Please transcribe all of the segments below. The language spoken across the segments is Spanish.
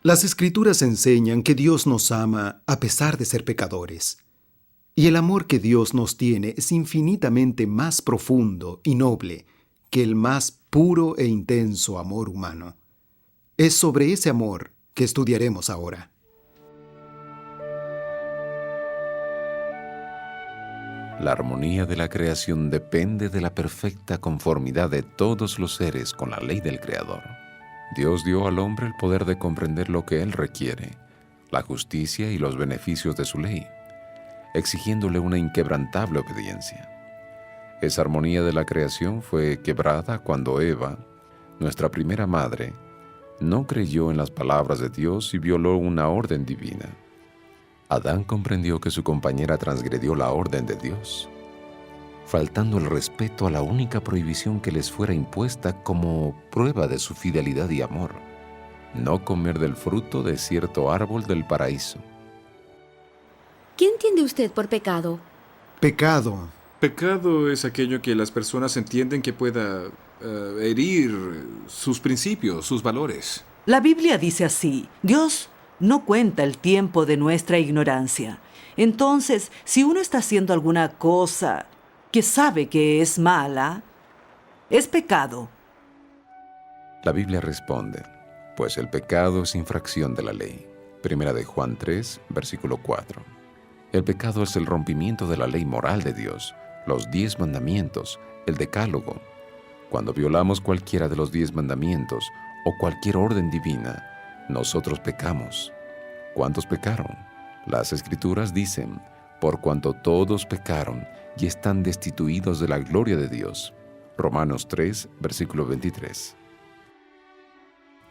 Las Escrituras enseñan que Dios nos ama a pesar de ser pecadores. Y el amor que Dios nos tiene es infinitamente más profundo y noble que el más puro e intenso amor humano. Es sobre ese amor que estudiaremos ahora. La armonía de la creación depende de la perfecta conformidad de todos los seres con la ley del Creador. Dios dio al hombre el poder de comprender lo que él requiere, la justicia y los beneficios de su ley, exigiéndole una inquebrantable obediencia. Esa armonía de la creación fue quebrada cuando Eva, nuestra primera madre, no creyó en las palabras de Dios y violó una orden divina. Adán comprendió que su compañera transgredió la orden de Dios, faltando el respeto a la única prohibición que les fuera impuesta como prueba de su fidelidad y amor: no comer del fruto de cierto árbol del paraíso. ¿Qué entiende usted por pecado? Pecado. Pecado es aquello que las personas entienden que pueda herir sus principios, sus valores. La Biblia dice así: Dios no cuenta el tiempo de nuestra ignorancia. Entonces, si uno está haciendo alguna cosa que sabe que es mala, es pecado. La Biblia responde: pues el pecado es infracción de la ley. Primera de Juan 3, versículo 4. El pecado es el rompimiento de la ley moral de Dios, los 10 mandamientos, el decálogo. Cuando violamos cualquiera de los 10 mandamientos o cualquier orden divina, nosotros pecamos. ¿Cuántos pecaron? Las Escrituras dicen: por cuanto todos pecaron y están destituidos de la gloria de Dios. Romanos 3, versículo 23.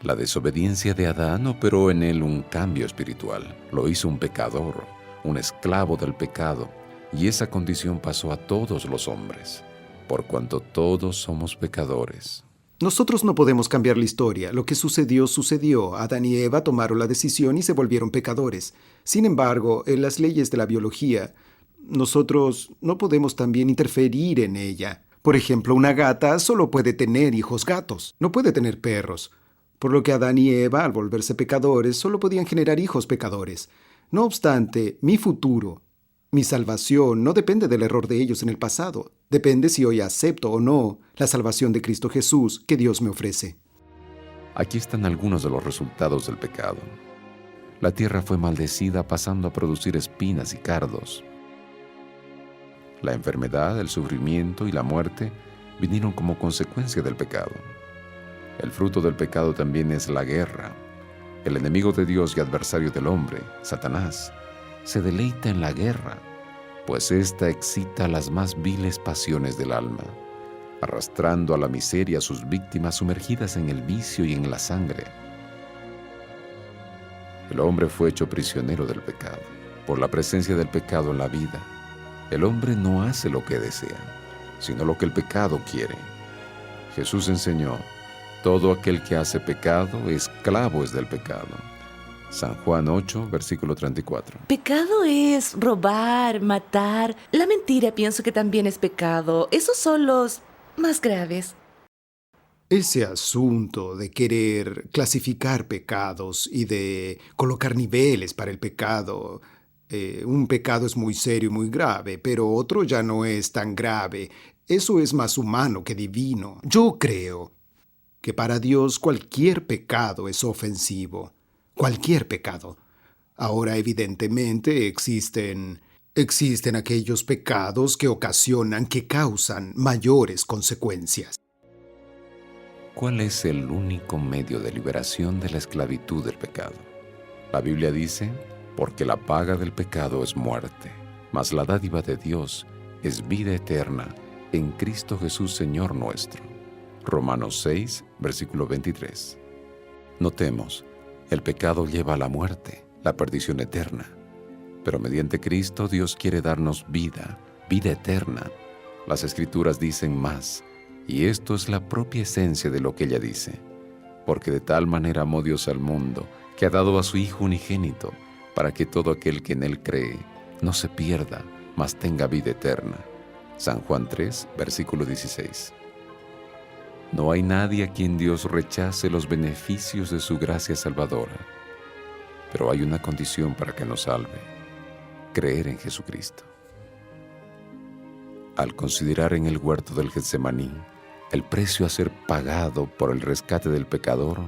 La desobediencia de Adán operó en él un cambio espiritual. Lo hizo un pecador, un esclavo del pecado, y esa condición pasó a todos los hombres, por cuanto todos somos pecadores. Nosotros no podemos cambiar la historia. Lo que sucedió, sucedió. Adán y Eva tomaron la decisión y se volvieron pecadores. Sin embargo, en las leyes de la biología, nosotros no podemos también interferir en ella. Por ejemplo, una gata solo puede tener hijos gatos, no puede tener perros. Por lo que Adán y Eva, al volverse pecadores, solo podían generar hijos pecadores. No obstante, mi futuro, mi salvación no depende del error de ellos en el pasado. Depende si hoy acepto o no la salvación de Cristo Jesús que Dios me ofrece. Aquí están algunos de los resultados del pecado. La tierra fue maldecida, pasando a producir espinas y cardos. La enfermedad, el sufrimiento y la muerte vinieron como consecuencia del pecado. El fruto del pecado también es la guerra. El enemigo de Dios y adversario del hombre, Satanás, se deleita en la guerra, pues ésta excita las más viles pasiones del alma, arrastrando a la miseria a sus víctimas sumergidas en el vicio y en la sangre. El hombre fue hecho prisionero del pecado. Por la presencia del pecado en la vida, el hombre no hace lo que desea, sino lo que el pecado quiere. Jesús enseñó: todo aquel que hace pecado, esclavo es del pecado. San Juan 8, versículo 34. Pecado es robar, matar. La mentira pienso que también es pecado. Esos son los más graves. Ese asunto de querer clasificar pecados y de colocar niveles para el pecado, un pecado es muy serio y muy grave, pero otro ya no es tan grave. Eso es más humano que divino. Yo creo que para Dios cualquier pecado es ofensivo. Cualquier pecado. Ahora, evidentemente, existen aquellos pecados que ocasionan, que causan mayores consecuencias. ¿Cuál es el único medio de liberación de la esclavitud del pecado? La Biblia dice: porque la paga del pecado es muerte, mas la dádiva de Dios es vida eterna en Cristo Jesús Señor nuestro. Romanos 6, versículo 23. Notemos: el pecado lleva a la muerte, la perdición eterna. Pero mediante Cristo Dios quiere darnos vida, vida eterna. Las Escrituras dicen más, y esto es la propia esencia de lo que ella dice: porque de tal manera amó Dios al mundo, que ha dado a su Hijo unigénito, para que todo aquel que en Él cree no se pierda, mas tenga vida eterna. San Juan 3, versículo 16. No hay nadie a quien Dios rechace los beneficios de su gracia salvadora. Pero hay una condición para que nos salve: creer en Jesucristo. Al considerar en el huerto del Getsemaní el precio a ser pagado por el rescate del pecador,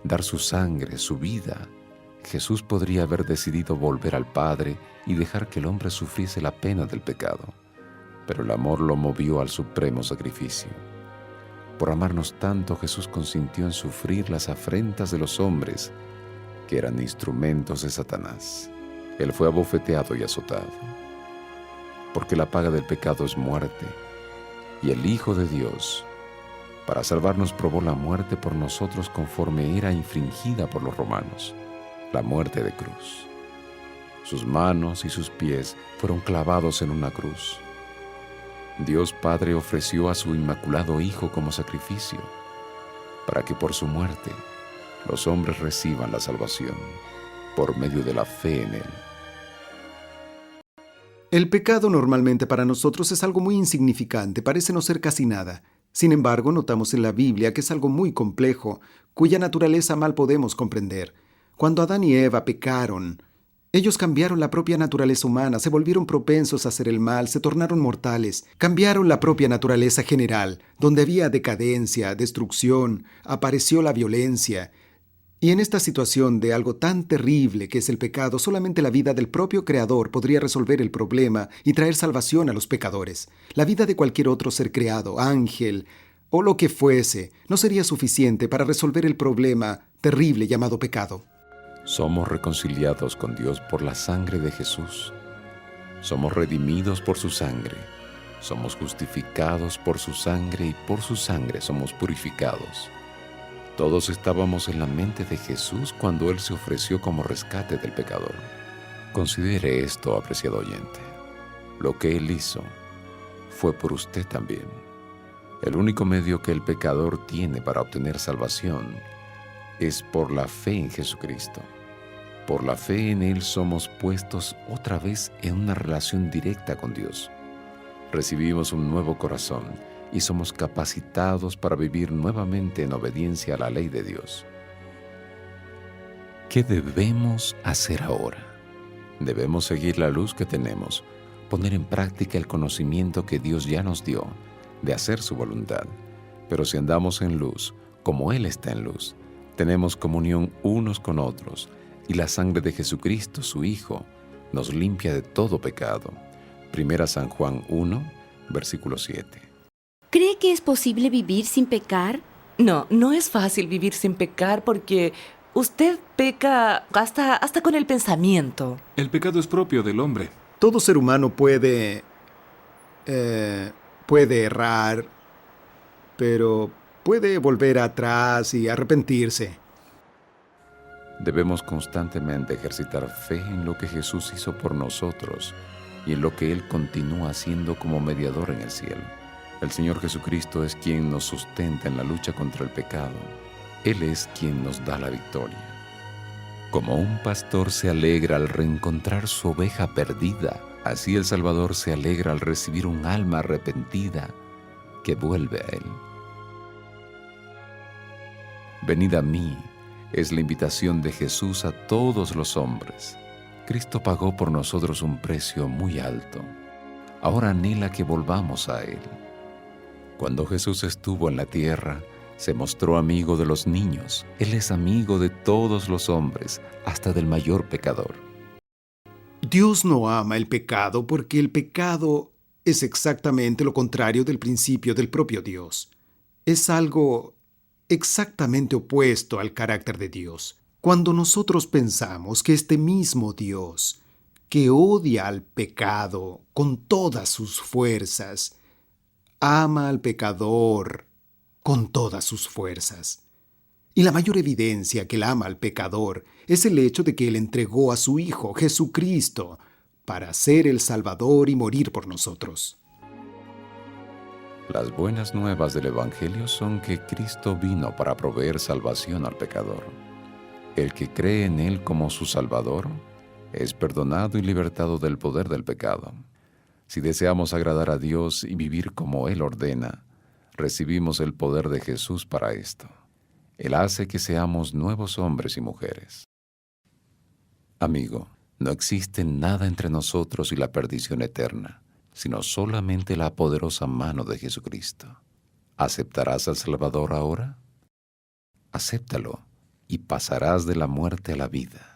dar su sangre, su vida, Jesús podría haber decidido volver al Padre y dejar que el hombre sufriese la pena del pecado. Pero el amor lo movió al supremo sacrificio. Por amarnos tanto, Jesús consintió en sufrir las afrentas de los hombres, que eran instrumentos de Satanás. Él fue abofeteado y azotado, porque la paga del pecado es muerte, y el Hijo de Dios, para salvarnos, probó la muerte por nosotros conforme era infringida por los romanos, la muerte de cruz. Sus manos y sus pies fueron clavados en una cruz. Dios Padre ofreció a su inmaculado Hijo como sacrificio, para que por su muerte los hombres reciban la salvación por medio de la fe en Él. El pecado normalmente para nosotros es algo muy insignificante, parece no ser casi nada. Sin embargo, notamos en la Biblia que es algo muy complejo, cuya naturaleza mal podemos comprender. Cuando Adán y Eva pecaron, ellos cambiaron la propia naturaleza humana, se volvieron propensos a hacer el mal, se tornaron mortales, cambiaron la propia naturaleza general, donde había decadencia, destrucción, apareció la violencia. Y en esta situación de algo tan terrible que es el pecado, solamente la vida del propio Creador podría resolver el problema y traer salvación a los pecadores. La vida de cualquier otro ser creado, ángel o lo que fuese, no sería suficiente para resolver el problema terrible llamado pecado. Somos reconciliados con Dios por la sangre de Jesús. Somos redimidos por su sangre. Somos justificados por su sangre y por su sangre somos purificados. Todos estábamos en la mente de Jesús cuando Él se ofreció como rescate del pecador. Considere esto, apreciado oyente. Lo que Él hizo fue por usted también. El único medio que el pecador tiene para obtener salvación es por la fe en Jesucristo. Por la fe en Él somos puestos otra vez en una relación directa con Dios. Recibimos un nuevo corazón y somos capacitados para vivir nuevamente en obediencia a la ley de Dios. ¿Qué debemos hacer ahora? Debemos seguir la luz que tenemos, poner en práctica el conocimiento que Dios ya nos dio, de hacer su voluntad. Pero si andamos en luz, como Él está en luz, tenemos comunión unos con otros, y la sangre de Jesucristo, su Hijo, nos limpia de todo pecado. 1 San Juan 1, versículo 7. ¿Cree que es posible vivir sin pecar? No, no es fácil vivir sin pecar porque usted peca hasta con el pensamiento. El pecado es propio del hombre. Todo ser humano puede errar, pero puede volver atrás y arrepentirse. Debemos constantemente ejercitar fe en lo que Jesús hizo por nosotros y en lo que Él continúa haciendo como mediador en el cielo. El Señor Jesucristo es quien nos sustenta en la lucha contra el pecado. Él es quien nos da la victoria. Como un pastor se alegra al reencontrar su oveja perdida, así el Salvador se alegra al recibir un alma arrepentida que vuelve a Él. Venid a mí, es la invitación de Jesús a todos los hombres. Cristo pagó por nosotros un precio muy alto. Ahora anhela que volvamos a Él. Cuando Jesús estuvo en la tierra, se mostró amigo de los niños. Él es amigo de todos los hombres, hasta del mayor pecador. Dios no ama el pecado porque el pecado es exactamente lo contrario del principio del propio Dios. Es algo exactamente opuesto al carácter de Dios. Cuando nosotros pensamos que este mismo Dios, que odia al pecado con todas sus fuerzas, ama al pecador con todas sus fuerzas. Y la mayor evidencia que Él ama al pecador es el hecho de que Él entregó a su Hijo, Jesucristo, para ser el Salvador y morir por nosotros. Las buenas nuevas del Evangelio son que Cristo vino para proveer salvación al pecador. El que cree en Él como su Salvador es perdonado y libertado del poder del pecado. Si deseamos agradar a Dios y vivir como Él ordena, recibimos el poder de Jesús para esto. Él hace que seamos nuevos hombres y mujeres. Amigo, no existe nada entre nosotros y la perdición eterna, sino solamente la poderosa mano de Jesucristo. ¿Aceptarás al Salvador ahora? Acéptalo y pasarás de la muerte a la vida.